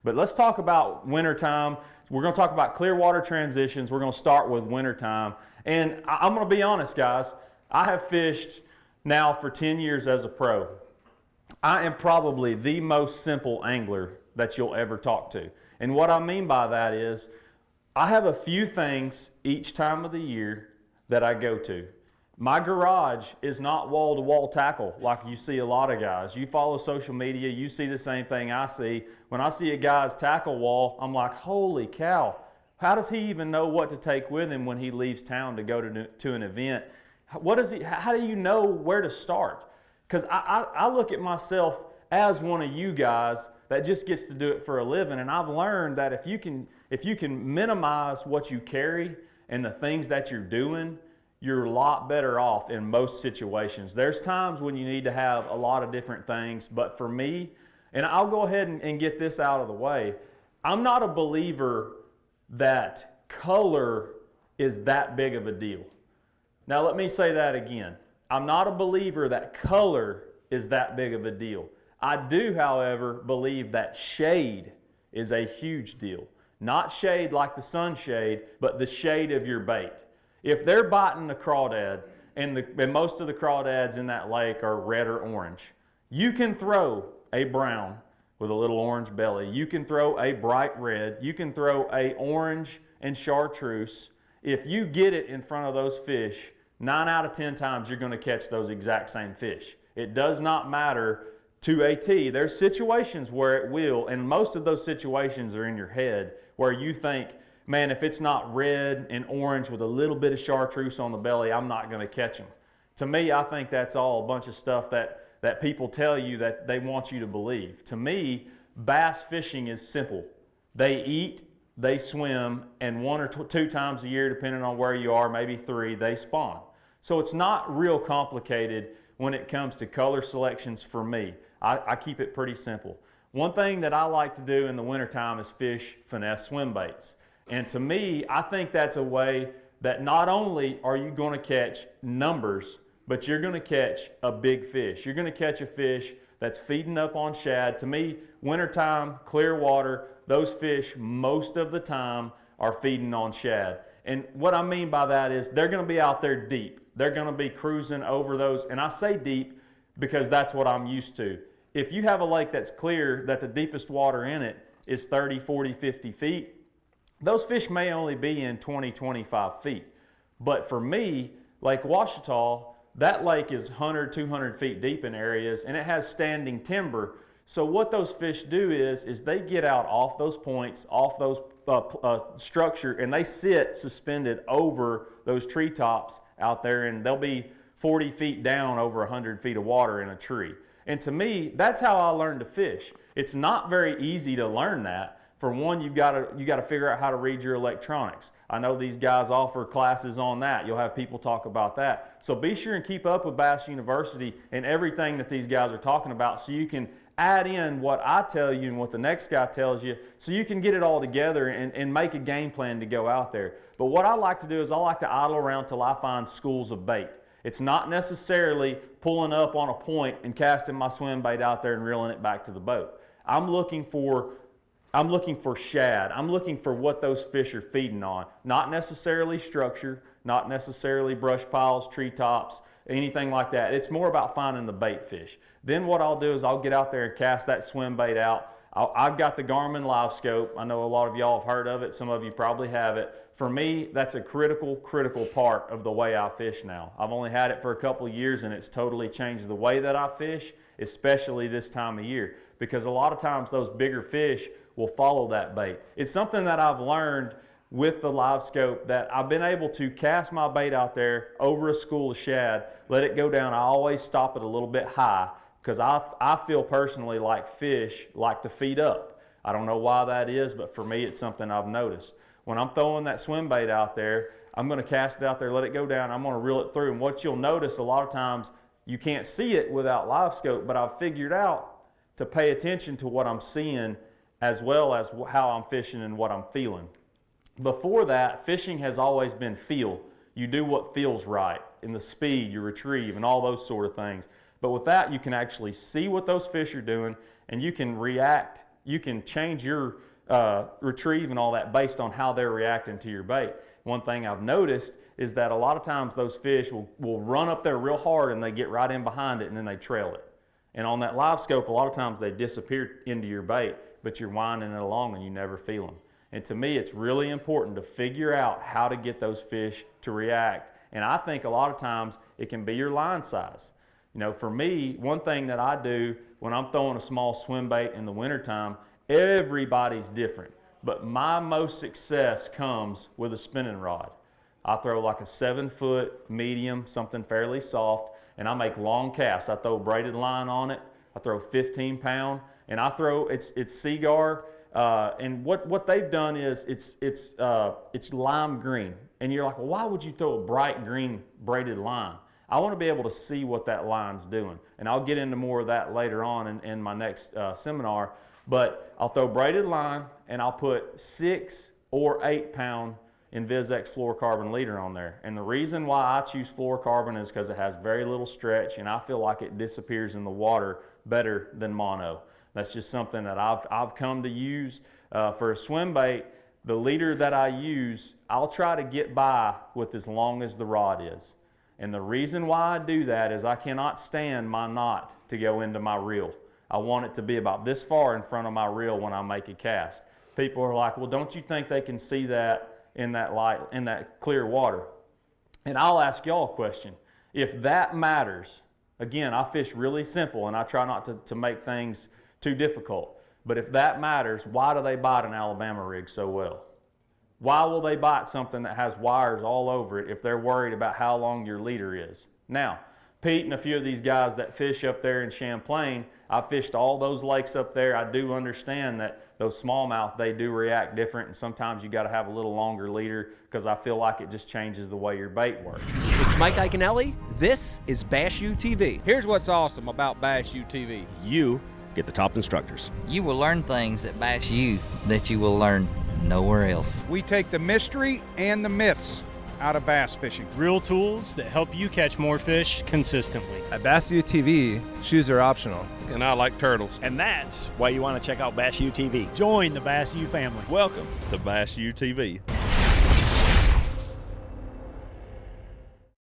But let's talk about wintertime. We're going to talk about clear water transitions. We're going to start with wintertime. And I'm going to be honest, guys. I have fished now for 10 years as a pro. I am probably the most simple angler that you'll ever talk to. And what I mean by that is I have a few things each time of the year that I go to. My garage is not wall-to-wall tackle like you see a lot of guys. You follow social media, you see the same thing I see. When I see a guy's tackle wall, I'm like, holy cow, how does he even know what to take with him when he leaves town to go to an event? How do you know where to start? Because I look at myself as one of you guys that just gets to do it for a living, and I've learned that if you can minimize what you carry and the things that you're doing, you're a lot better off in most situations. There's times when you need to have a lot of different things, but for me, and I'll go ahead and get this out of the way, I'm not a believer that color is that big of a deal. Now let me say that again. I'm not a believer that color is that big of a deal. I do, however, believe that shade is a huge deal. Not shade like the sunshade, but the shade of your bait. If they're biting the crawdad, and most of the crawdads in that lake are red or orange, you can throw a brown with a little orange belly. You can throw a bright red. You can throw a orange and chartreuse. If you get it in front of those fish, 9 out of 10 times you're going to catch those exact same fish. It does not matter to a T. There's situations where it will, and most of those situations are in your head where you think, man, if it's not red and orange with a little bit of chartreuse on the belly, I'm not going to catch them. To me, I think that's all a bunch of stuff that people tell you that they want you to believe. To me, bass fishing is simple. They eat, they swim, and 1 or 2 times a year, depending on where you are, maybe 3, they spawn. So it's not real complicated when it comes to color selections for me. I keep it pretty simple. One thing that I like to do in the wintertime is fish finesse swim baits. And to me, I think that's a way that not only are you going to catch numbers, but you're going to catch a big fish. You're going to catch a fish that's feeding up on shad. To me, wintertime, clear water, those fish most of the time are feeding on shad. And what I mean by that is they're going to be out there deep. They're going to be cruising over those. And I say deep because that's what I'm used to. If you have a lake that's clear, that the deepest water in it is 30, 40, 50 feet, those fish may only be in 20, 25 feet. But for me, Lake Ouachita, that lake is 100, 200 feet deep in areas, and it has standing timber. So what those fish do is they get out off those points, off those structure, and they sit suspended over those treetops out there, and they'll be 40 feet down over 100 feet of water in a tree. And to me, that's how I learned to fish. It's not very easy to learn that. For one, you got to figure out how to read your electronics. I know these guys offer classes on that. You'll have people talk about that. So be sure and keep up with Bass University and everything that these guys are talking about, so you can add in what I tell you and what the next guy tells you, so you can get it all together and make a game plan to go out there. But what I like to do is I like to idle around till I find schools of bait. It's not necessarily pulling up on a point and casting my swim bait out there and reeling it back to the boat. I'm looking for shad. I'm looking for what those fish are feeding on. Not necessarily structure, not necessarily brush piles, treetops, anything like that. It's more about finding the bait fish. Then what I'll do is I'll get out there and cast that swim bait out. I've got the Garmin Live Scope. I know a lot of y'all have heard of it. Some of you probably have it. For me, that's a critical part of the way I fish now. I've only had it for a couple of years, and it's totally changed the way that I fish, especially this time of year. Because a lot of times those bigger fish will follow that bait. It's something that I've learned with the Live Scope, that I've been able to cast my bait out there over a school of shad, let it go down. I always stop it a little bit high, because I feel personally like fish like to feed up. I don't know why that is, but for me it's something I've noticed. When I'm throwing that swim bait out there, I'm going to cast it out there, let it go down, I'm going to reel it through. And what you'll notice, a lot of times you can't see it without Live Scope, but I've figured out to pay attention to what I'm seeing as well as how I'm fishing and what I'm feeling. Before that, fishing has always been feel. You do what feels right, in the speed, you retrieve, and all those sort of things. But with that, you can actually see what those fish are doing, and you can react you can change your retrieve and all that based on how they're reacting to your bait. One thing I've noticed is that a lot of times those fish will run up there real hard and they get right in behind it and then they trail it. And on that live scope, a lot of times they disappear into your bait, but you're winding it along and you never feel them. And to me, it's really important to figure out how to get those fish to react. And I think a lot of times it can be your line size. You know, for me, one thing that I do when I'm throwing a small swim bait in the wintertime, everybody's different. But my most success comes with a spinning rod. I throw like a 7-foot medium, something fairly soft, and I make long casts. I throw braided line on it. I throw 15-pound, and I throw it's Seagar. And what they've done is it's lime green, and you're like, well, why would you throw a bright green braided line? I want to be able to see what that line's doing, and I'll get into more of that later on in my next seminar. But I'll throw braided line, and I'll put 6 or 8-pound InvisX fluorocarbon leader on there. And the reason why I choose fluorocarbon is because it has very little stretch, and I feel like it disappears in the water better than mono. That's just something that I've come to use for a swim bait. The leader that I use, I'll try to get by with as long as the rod is. And the reason why I do that is I cannot stand my knot to go into my reel. I want it to be about this far in front of my reel when I make a cast. People are like, well, don't you think they can see that in that light, in that clear water? And I'll ask y'all a question. If that matters, again, I fish really simple and I try not to make things too difficult. But if that matters, why do they bite an Alabama rig so well? Why will they bite something that has wires all over it if they're worried about how long your leader is? Now, Pete and a few of these guys that fish up there in Champlain, I fished all those lakes up there. I do understand that those smallmouth, they do react different, and sometimes you got to have a little longer leader because I feel like it just changes the way your bait works. It's Mike Iaconelli. This is Bass U TV. Here's what's awesome about Bass U TV. You get the top instructors. You will learn things at Bass U that you will learn nowhere else. We take the mystery and the myths out of bass fishing. Real tools that help you catch more fish consistently. At Bass U TV, shoes are optional. And I like turtles. And that's why you want to check out Bass U TV. Join the Bass U family. Welcome to Bass U TV.